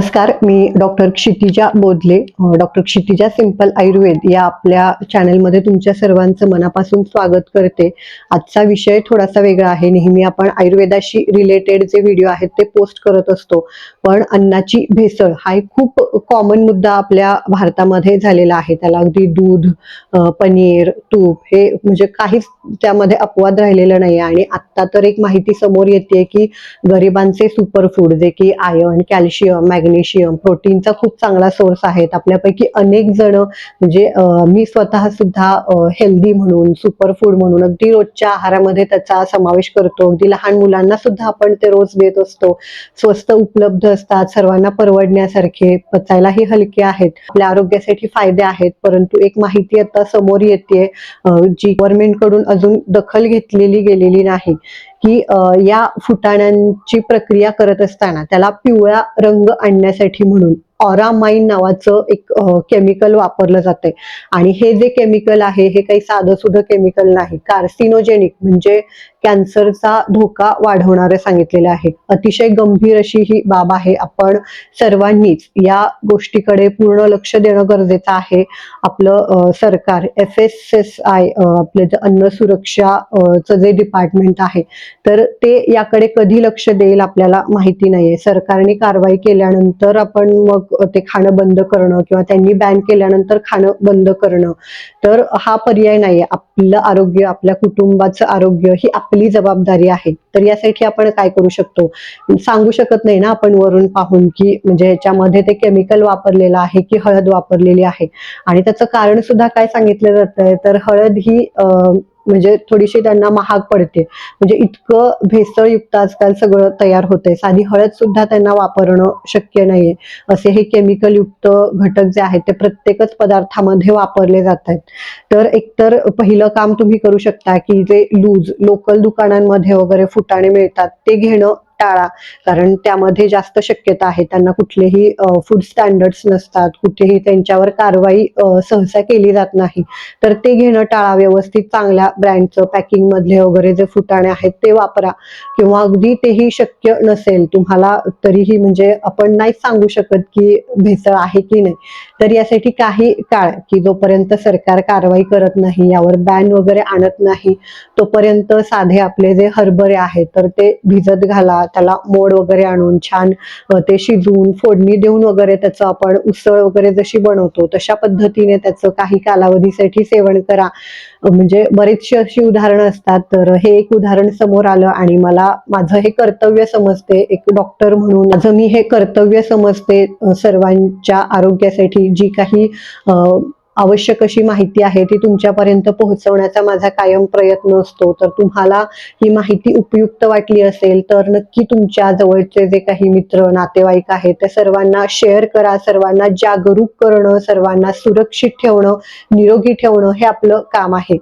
नमस्कार, मी doctor Kshitija Bodhle. Doctor Kshitija simple Ayurveda या आपल्या चॅनलमध्ये तुमच्या सर्वांचं मनापासून स्वागत करते. आजचा विषय थोडासा वेगळा आहे. नेहमी आपण आयुर्वेदाशी रिलेटेड जे व्हिडिओ आहेत ते पोस्ट करत असतो, पण अन्नाची भेसळ हा एक खूप कॉमन मुद्दा आपल्या भारतामध्ये झालेला आहे. त्याला अगदी दूध, पनीर, तूप हे म्हणजे काहीच त्यामध्ये अपवाद राहिलेला नाही. आणि आता तर एक माहिती समोर येते की गरिबांचे सुपरफूड जे की आयर्न, कॅल्शियम, मॅग्नेशियम, प्रोटीनचा खूप चांगला सोर्स आहेत. आपल्यापैकी अनेक जण म्हणजे मी स्वतः सुद्धा हेल्दी म्हणून, सुपरफूड म्हणून अगदी रोजच्या आहारामध्ये त्याचा समावेश करतो. अगदी लहान मुलांना सुद्धा आपण ते रोज देत असतो. स्वस्त उपलब्ध असतात, सर्वांना परवडण्यासारखे, पचायलाही हलके आहेत, आपल्या आरोग्यासाठी फायदे आहेत. परंतु एक माहिती आता समोर येते जी गव्हर्नमेंट कडून अजून दखल घेतलेली गेलेली नाही की या फुटाण्यांची प्रक्रिया करत असताना त्याला पिवळा रंग आणण्यासाठी म्हणून ऑरामाइन नावाचं एक केमिकल वापरलं जाते. आणि हे जे केमिकल आहे हे काही साधं सुधं केमिकल नाही, कार्सिनोजेनिक म्हणजे कॅन्सरचा धोका वाढवणारे सांगितलेले आहे. अतिशय गंभीर अशी ही बाब आहे. आपण सर्वांनीच या गोष्टीकडे पूर्ण लक्ष देणं गरजेचं आहे. आपलं सरकार FSSI आपले जे अन्न सुरक्षा चं जे डिपार्टमेंट आहे तर ते याकडे कधी लक्ष देईल आपल्याला माहिती नाहीये. सरकारने कारवाई केल्यानंतर आपण मग ते खाणं बंद करणं किंवा त्यांनी बॅन केल्यानंतर खाणं बंद करणं, तर हा पर्याय नाहीये. आपलं आरोग्य, आपल्या कुटुंबाचं आरोग्य ही आपली जबाबदारी आहे. तर यासाठी आपण काय करू शकतो? सांगू शकत नाही ना आपण वरून पाहून की म्हणजे ह्याच्यामध्ये ते केमिकल वापरलेलं आहे की हळद वापरलेली आहे. आणि त्याचं कारण सुद्धा काय सांगितलं जातंय, तर हळद ही म्हणजे थोडीशी त्यांना महाग पडते. म्हणजे इतकं भेसळयुक्त आजकाल सगळं तयार होतंय. साधी हळद सुद्धा त्यांना वापरणं शक्य नाहीये. असे हे केमिकल युक्त घटक जे आहेत ते प्रत्येकच पदार्थामध्ये वापरले जात आहेत. तर एकतर पहिलं काम तुम्ही करू शकता की जे लूज लोकल दुकानांमध्ये वगैरे फुटाणे मिळतात ते घेणं टाळा. कारण त्यामध्ये जास्त शक्यता आहे त्यांना कुठलेही फूड स्टँडर्ड्स नसतात, कुठेही त्यांच्यावर कारवाई सहसा केली जात नाही. तर ते घेणं टाळा. व्यवस्थित चांगल्या ब्रँडचं पॅकिंग मधले वगैरे जे फुटाणे आहेत ते वापरा. किंवा अगदी तेही शक्य नसेल तुम्हाला तरीही म्हणजे आपण नाही सांगू शकत की भेसळ आहे की नाही. तर यासाठी काही काळ की जोपर्यंत सरकार कारवाई करत नाही, यावर बॅन वगैरे आणत नाही, तोपर्यंत साधे आपले जे हरभरे आहेत तर ते भिजत घाला. त्याला मोड वगैरे आणून छान ते शिजवून फोडणी देऊन वगैरे त्याचं आपण उसळ वगैरे जशी बनवतो तशा पद्धतीने त्याचं काही कालावधीसाठी सेवन करा. म्हणजे बरीचशी अशी उदाहरणं असतात. तर हे एक उदाहरण समोर आलं आणि मला माझं हे कर्तव्य समजते, एक डॉक्टर म्हणून माझं मी हे कर्तव्य समजते सर्वांच्या आरोग्यासाठी जी काही आवश्यक अशी माहिती आहे ती तुमच्यापर्यंत पोहोचवण्याचा माझा कायम प्रयत्न असतो. तर तुम्हाला ही माहिती उपयुक्त वाटली असेल तर नक्की तुमच्या जवळचे जे काही मित्र, नातेवाईक आहेत त्या सर्वांना शेअर करा. सर्वांना जागरूक करणं, सर्वांना सुरक्षित ठेवणं, निरोगी ठेवणं हे आपलं काम आहे.